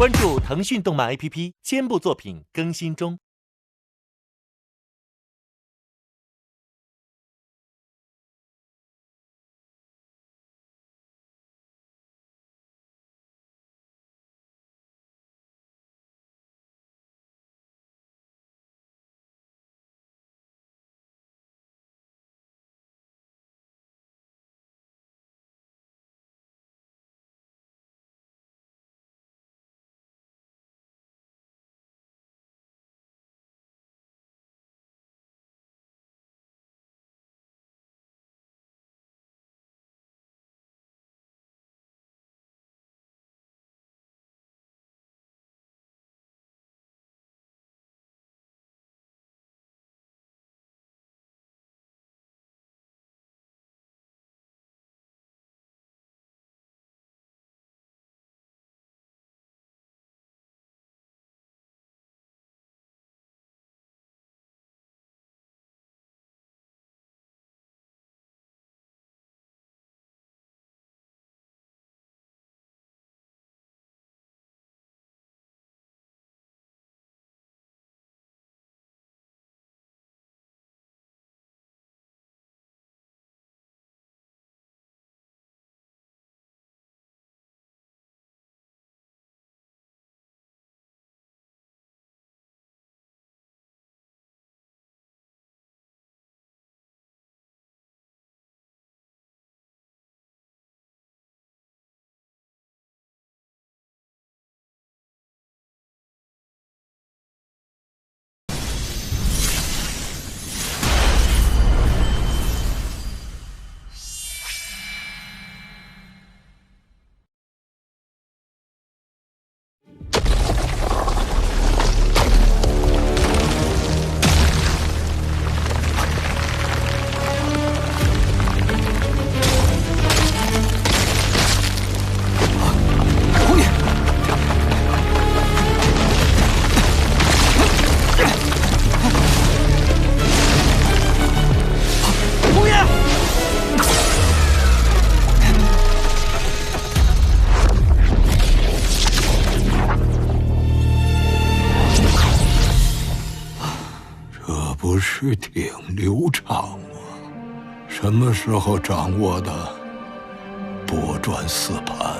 关注腾讯动漫 APP， 肩部作品更新中。不是挺流畅吗？什么时候掌握的拨转四盘？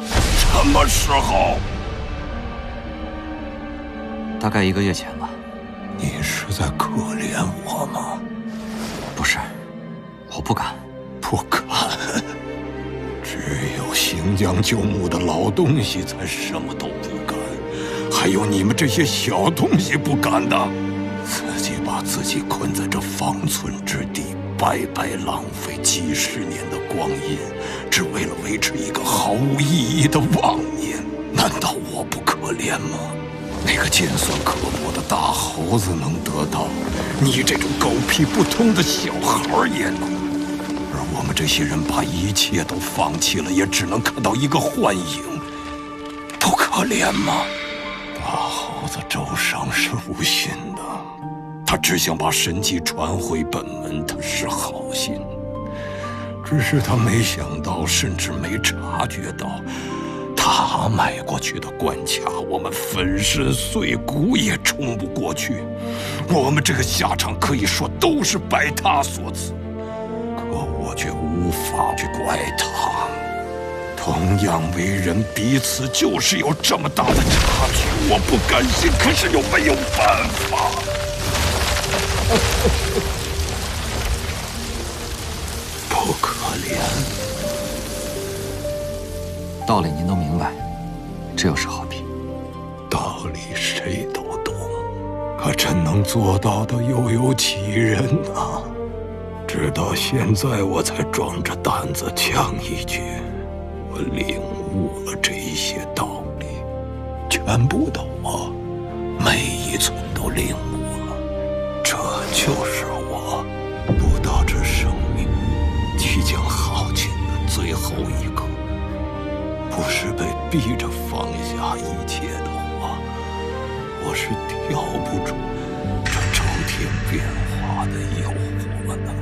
什么时候？大概1个月前吧。你是在可怜我吗？不是，我不敢。不敢？只有行将就木的老东西才什么都不敢，还有你们这些小东西不敢的。自己把自己困在这方寸之地，白白浪费几十年的光阴，只为了维持一个毫无意义的妄念。难道我不可怜吗？那个尖酸刻薄的大猴子能得到，你这种狗屁不通的小孩也能。而我们这些人把一切都放弃了，也只能看到一个幻影，不可怜吗？大猴子周商是无心的，他只想把神迹传回本门，他是好心，只是他没想到，甚至没察觉到，他迈过去的关卡，我们粉身碎骨也冲不过去。我们这个下场可以说都是拜他所赐，可我却无法去怪他。同样为人，彼此就是有这么大的差距，我不甘心，可是又没有办法。不可怜，道理您都明白，这有什何必？道理谁都懂，可真能做到的又有几人呢？直到现在，我才壮着胆子讲一句：我领悟了这些道理，全部的我，每一寸都领悟了。这就是我不到这生命即将耗尽的最后一刻，不是被逼着放下一切的我，我是跳不出这周天变化的诱惑的。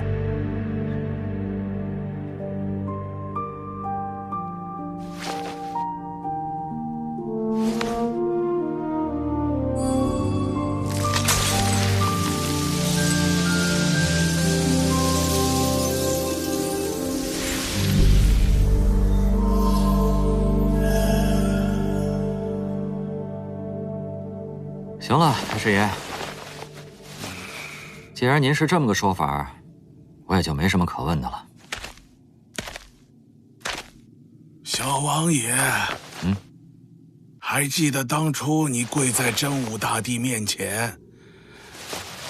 行了，太师爷，既然您是这么个说法，我也就没什么可问的了。小王爷，还记得当初你跪在真武大帝面前，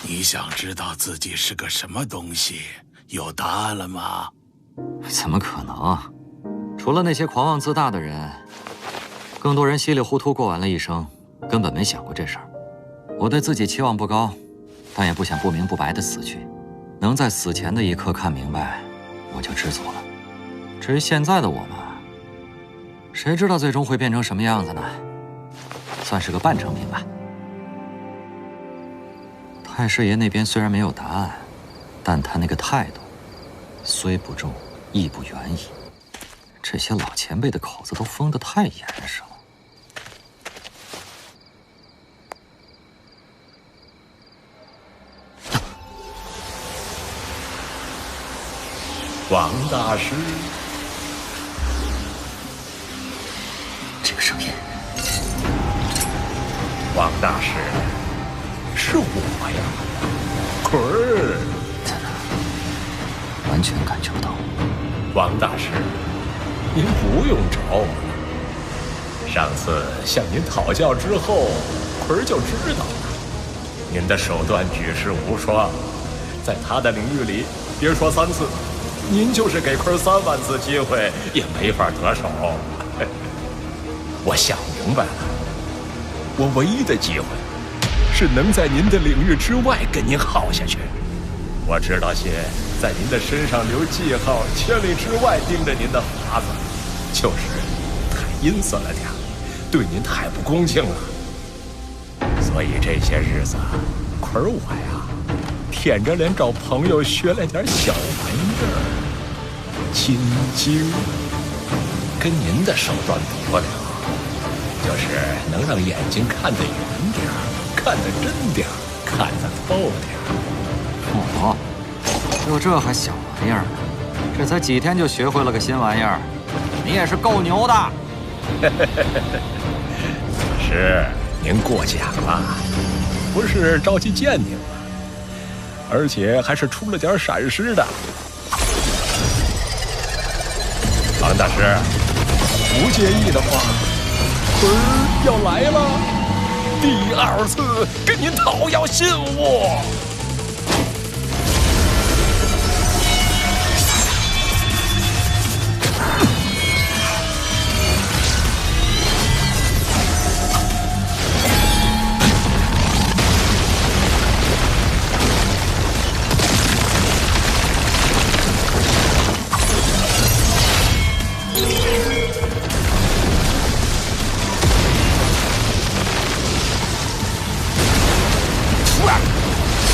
你想知道自己是个什么东西，有答案了吗？怎么可能？除了那些狂妄自大的人，更多人稀里糊涂过完了一生，根本没想过这事儿。我对自己期望不高，但也不想不明不白的死去。能在死前的一刻看明白，我就知足了。至于现在的我嘛，谁知道最终会变成什么样子呢？算是个半成品吧。太师爷那边虽然没有答案，但他那个态度，虽不忠，亦不远矣。这些老前辈的口子都封得太严实了。王大师，这个声音，王大师，是我呀，坤儿。完全感觉不到。王大师，您不用找我了。上次向您讨教之后，坤儿就知道了。您的手段举世无双，在他的领域里，别说3次，您就是给坤儿3万次机会也没法得手。我想明白了，我唯一的机会是能在您的领域之外跟您耗下去。我知道些在您的身上留记号、千里之外盯着您的法子，就是太阴森了点，对您太不恭敬了。所以这些日子，坤儿我呀，舔着脸找朋友学来点小玩意儿，金睛，跟您的手段比不了，就是能让眼睛看得远点，看得真点，看得透点。哦，就这还小玩意儿呢？这才几天就学会了个新玩意儿，你也是够牛的。是您过奖了，不是着急见您了，而且还是出了点闪失的。王大师，不介意的话，坤儿要来了，第2次跟您讨要信物。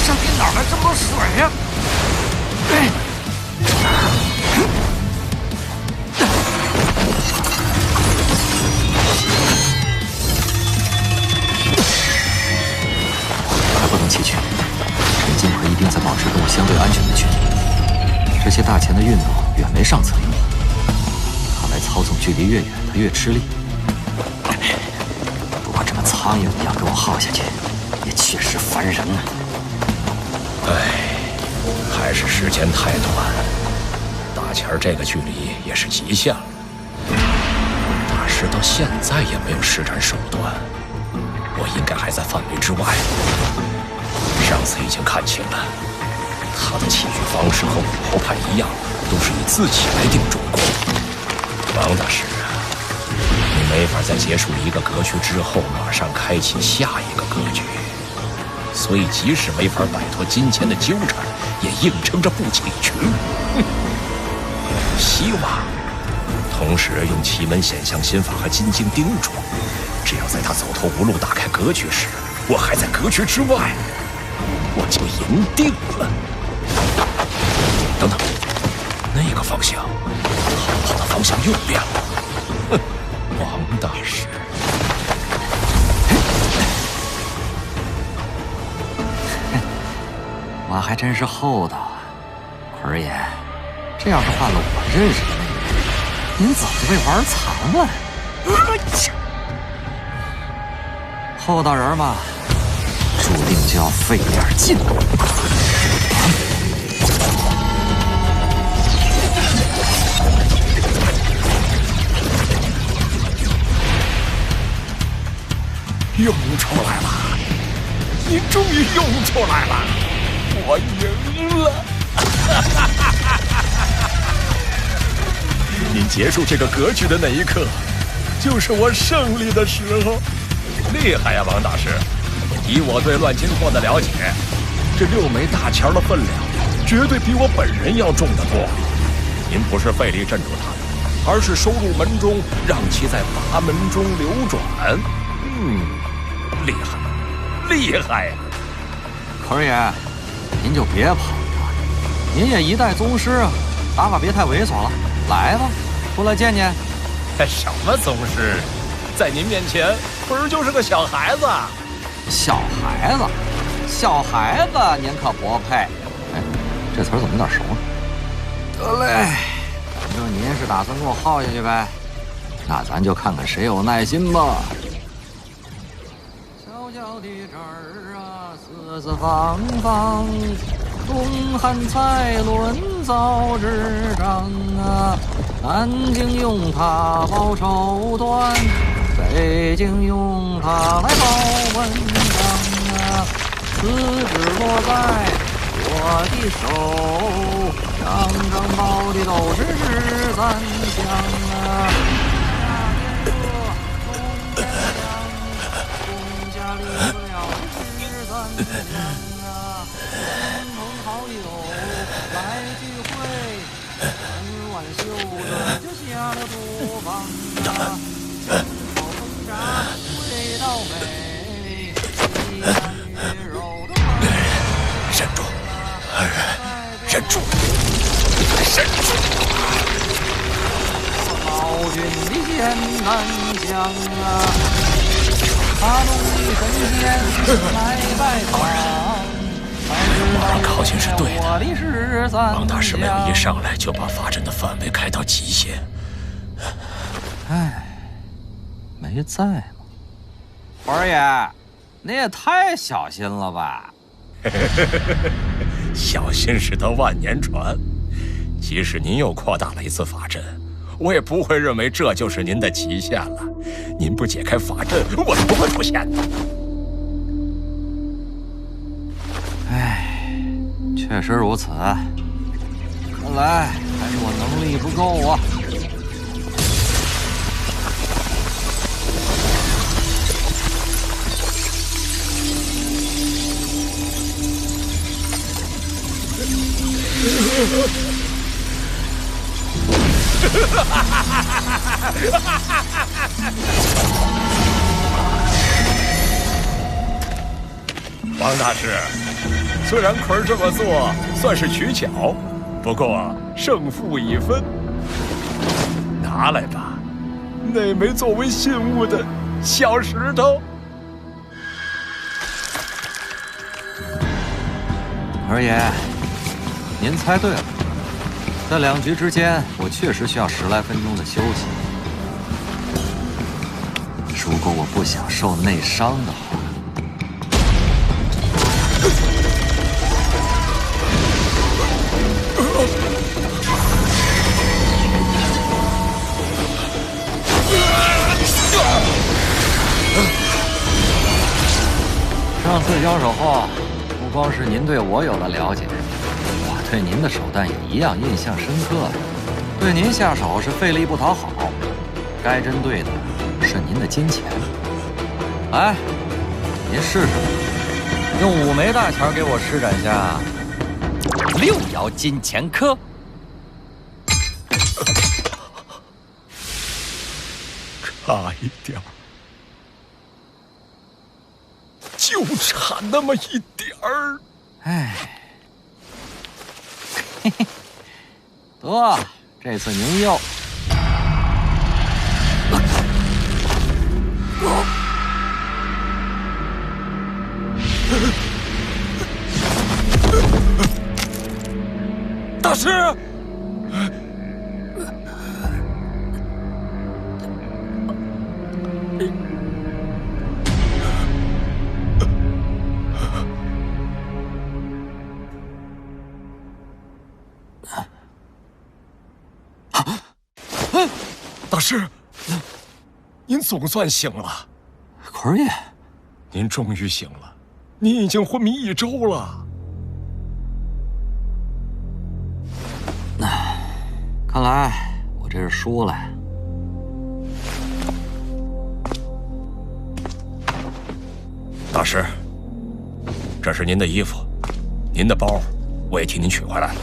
这边哪来这么多水呀？还不能弃权，陈金奎一定在保持跟我相对安全的距离。这些大钱的运动远没上次灵活，看来操纵距离越远，他越吃力。不过这么苍蝇一样给我耗下去，也确实烦人啊。还是时间太短，大钱儿这个距离也是极限了。大师到现在也没有施展手段，我应该还在范围之外。上次已经看清了，他的器具方式和武侯派一样，都是以自己来定主攻。王大师啊，你没法在结束一个格局之后马上开启下一个格局。所以，即使没法摆脱金钱的纠缠，也硬撑着不起去。希望，同时用奇门显象心法和金睛盯住，只要在他走投无路打开格局时，我还在格局之外，我就赢定了。等等，那个方向，他的方向又变了。哼，王大师。我还真是厚道啊，坤儿爷，这要是换了我认识的那个人，您早就被玩残了。厚道人嘛，注定就要费点劲。用出来了！你终于用出来了！我赢了！你结束这个格局的那一刻，就是我胜利的时候。厉害呀，王大师！以我对乱金矿的了解，这6枚大钱的分量，绝对比我本人要重得多。您不是费力镇住他们，而是收入门中，让其在阀门中流转。厉害，厉害呀！可爷，您就别跑了，您也一代宗师，打法别太猥琐了。来吧，出来见见。什么宗师？在您面前，坤儿就是个小孩子。小孩子，小孩子，您可不配。哎，这词儿怎么有点熟呢？得嘞，反正您是打算给我耗下去呗，那咱就看看谁有耐心吧。小小的这儿啊，四四方方，东汉蔡伦造纸张啊，南京用它报绸缎，北京用它来报文章啊，此纸落在我的手，张张报的都是13项啊。离不了13项啊，亲朋好友来聚会，很晚袖子就下了厨房啊，烤烹炸味道美，鸡鸭鱼肉的忍住，忍住，忍住！老君的艰难将啊！他弄的神仙来拜访，往上靠近是对的。王大师没有一上来就把法阵的范围开到极限。哎，没在吗？官爷，你也太小心了吧！小心驶得万年船。即使您又扩大了一次法阵，我也不会认为这就是您的极限了。您不解开法阵，我是不会出现的。哎，确实如此。看来还是我能力不够啊。王大师，虽然坤儿这么做算是取巧，不过胜负已分。拿来吧，那枚作为信物的小石头。二爷，您猜对了，在2局之间，我确实需要10来分钟的休息。如果我不想受内伤的话，上次交手后，不光是您对我有了了解，我对您的手段也一样印象深刻。对您下手是费力不讨好，该针对的是您的金钱。来，您试试，用5枚大钱给我施展下6爻金钱科。差一点儿。就差那么一点儿。哎，嘿嘿，得，这次您又。大师。大师，您总算醒了。坤儿爷，您终于醒了，您已经昏迷1周了。看来我这是输了。大师，这是您的衣服，您的包，我也替您取回来了。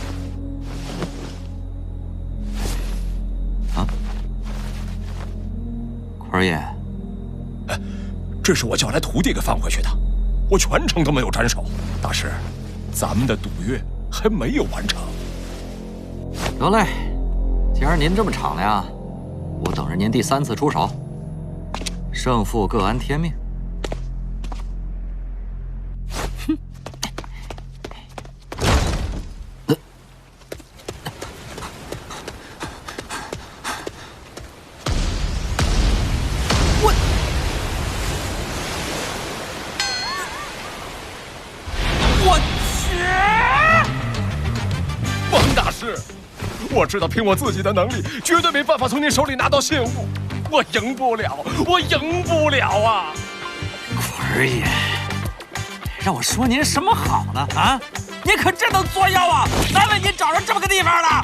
啊，坤儿爷，这是我叫来徒弟给放回去的，我全程都没有沾手。大师，咱们的赌约还没有完成。得嘞，既然您这么敞亮，我等着您第3次出手，胜负各安天命。哼！我去！王大师，我知道凭我自己的能力，绝对没办法从您手里拿到信物，我赢不了，我赢不了啊！坤儿爷，让我说您什么好呢？啊，您可真能作妖啊！难为您找着这么个地方了。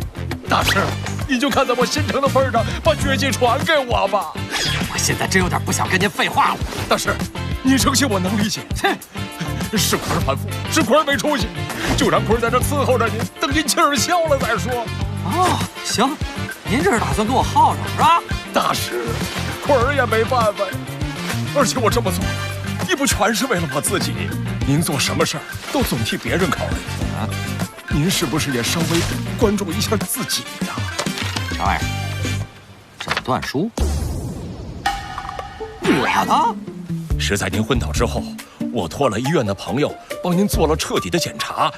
大师，你就看在我心诚的份上，把绝技传给我吧。我现在真有点不想跟您废话了。大师，你诚信我能理解。哼，是坤儿反复，是坤儿没出息，就让坤儿在这伺候着您，等您气儿消了再说。哦，行，您这是打算跟我耗上是吧？大师，坤儿也没办法呀。而且我这么做，也不全是为了我自己。您做什么事儿都总替别人考虑啊。您是不是也稍微关注一下自己呀？啥玩意儿？诊断书？我的？是在您昏倒之后，我托了医院的朋友帮您做了彻底的检查，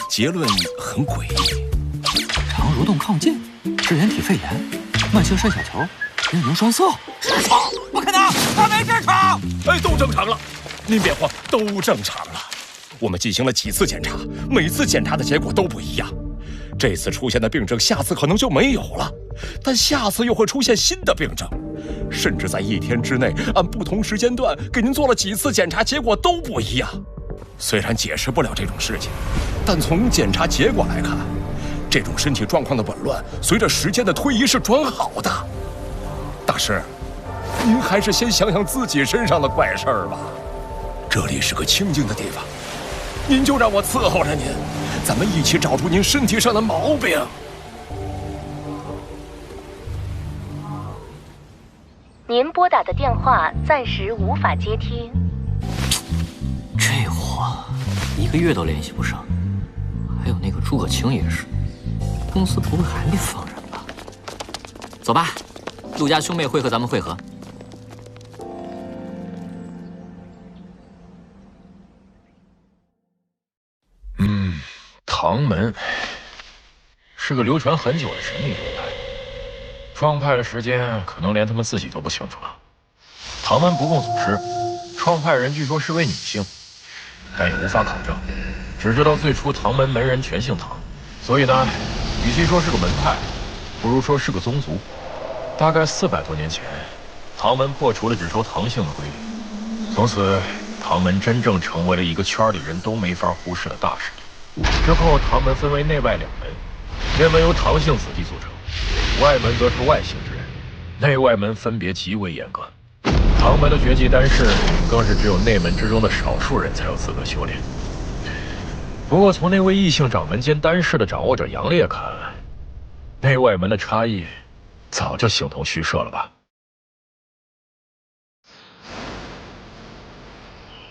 结论很诡异。肠蠕动亢进，支原体肺炎，慢性肾小球，变凝栓塞，痔疮？不可能，他没痔疮。哎，都正常了，您别慌，都正常了。我们进行了几次检查，每次检查的结果都不一样。这次出现的病症，下次可能就没有了，但下次又会出现新的病症，甚至在1天之内，按不同时间段给您做了几次检查，结果都不一样。虽然解释不了这种事情，但从检查结果来看，这种身体状况的紊乱，随着时间的推移是转好的。大师，您还是先想想自己身上的怪事儿吧。这里是个清静的地方，您就让我伺候着您，咱们一起找出您身体上的毛病。您拨打的电话暂时无法接听。这货1个月都联系不上，还有那个诸葛青也是，公司不会还没放人吧？走吧，陆家兄妹会和咱们会合。唐门是个流传很久的神秘门派，创派的时间可能连他们自己都不清楚了。唐门不共组织，创派人据说是位女性，但也无法考证，只知道最初唐门门人全姓唐，所以呢，与其说是个门派，不如说是个宗族。大概400多年前，唐门破除了只收唐姓的规律，从此唐门真正成为了一个圈里人都没法忽视的大势力。之后，唐门分为内外2门，内门由唐姓子弟组成，外门则是外姓之人，内外门分别极为严格。唐门的绝技丹式，更是只有内门之中的少数人才有资格修炼。不过，从那位异姓掌门兼丹式的掌握者杨烈看，内外门的差异早就形同虚设了吧？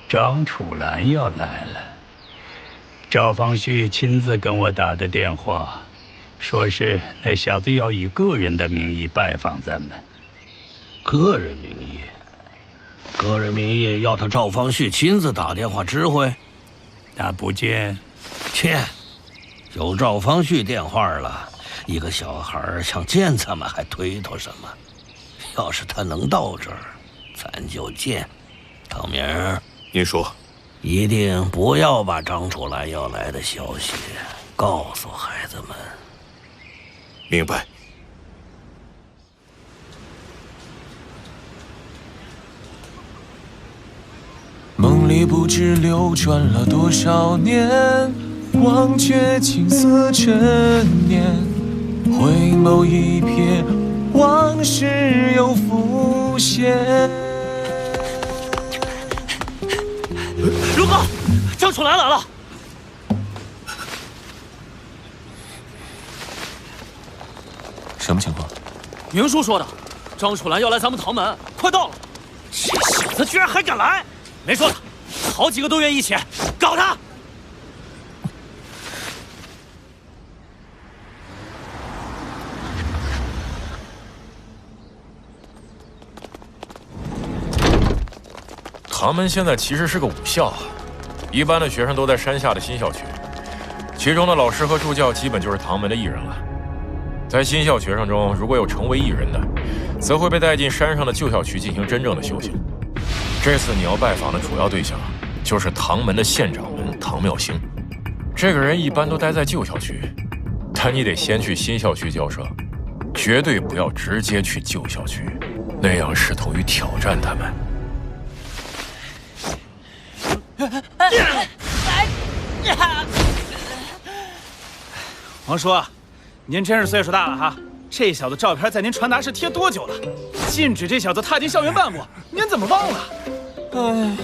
张楚岚要来了。赵方旭亲自跟我打的电话，说是那小子要以个人的名义拜访咱们。个人名义？个人名义要他赵方旭亲自打电话知会？那不见。切，有赵方旭电话了，一个小孩想见咱们还推脱什么？要是他能到这儿，咱就见。唐明，您说。一定不要把张楚岚要来的消息告诉孩子们。明白。也不知流转了多少年，忘却青涩陈年，回眸一瞥，往事又浮现。如哥，张楚岚来了。什么情况？明叔说的，张楚岚要来咱们唐门，快到了。这小子居然还敢来！没说他，好几个都愿意一起搞他。唐门现在其实是个武校，一般的学生都在山下的新校区，其中的老师和助教基本就是唐门的艺人了。在新校学生中，如果有成为艺人的，则会被带进山上的旧校区进行真正的修行。这次你要拜访的主要对象，就是唐门的县掌门唐妙兴。这个人一般都待在旧校区，但你得先去新校区交涉，绝对不要直接去旧校区，那样视同于挑战他们。王叔，您真是岁数大了哈！这小子照片在您传达室贴多久了？禁止这小子踏进校园半步，您怎么忘了？哎，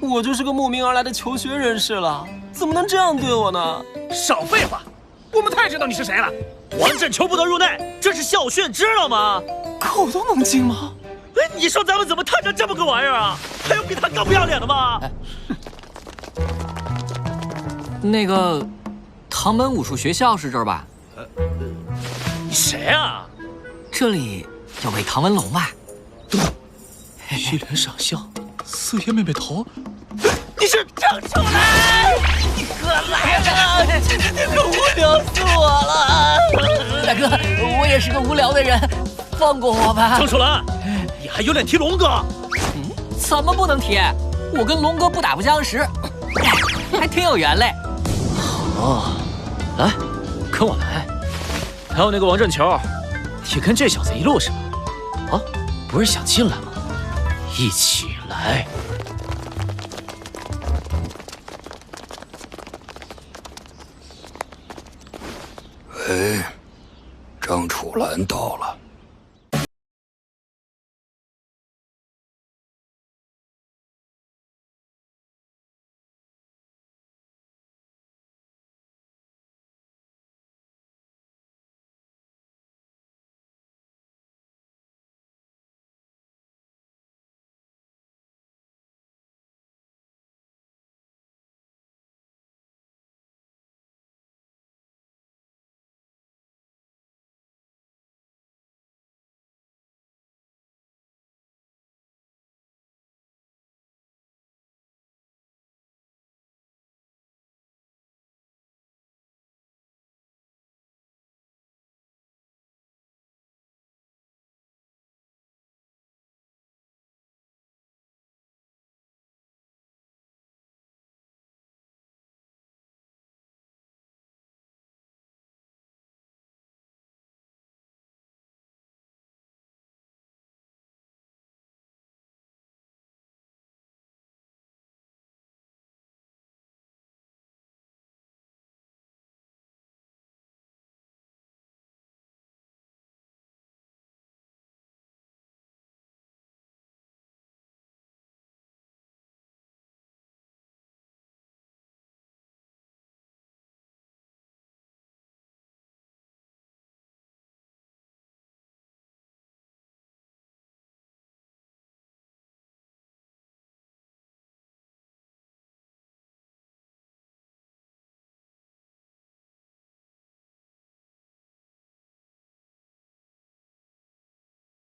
我就是个慕名而来的求学人士了，怎么能这样对我呢？少废话，我们太知道你是谁了。王振秋不得入内，这是校训，知道吗？口都能进吗？哎，你说咱们怎么摊上这么个玩意儿啊？还有比他更不要脸的吗？那个，唐门武术学校是这儿吧？你谁啊？这里有位唐文龙吧？等等，一连赏相，四爷妹妹头，你是张楚岚！你可来了！你可无聊死我了！大哥，我也是个无聊的人，放过我吧。张楚岚，你还有脸提龙哥？怎么不能提？我跟龙哥不打不相识，还挺有缘嘞。哦，来，跟我来。还有那个王振球，也跟这小子一路上。啊，不是想进来吗？一起来。喂，张楚岚到了。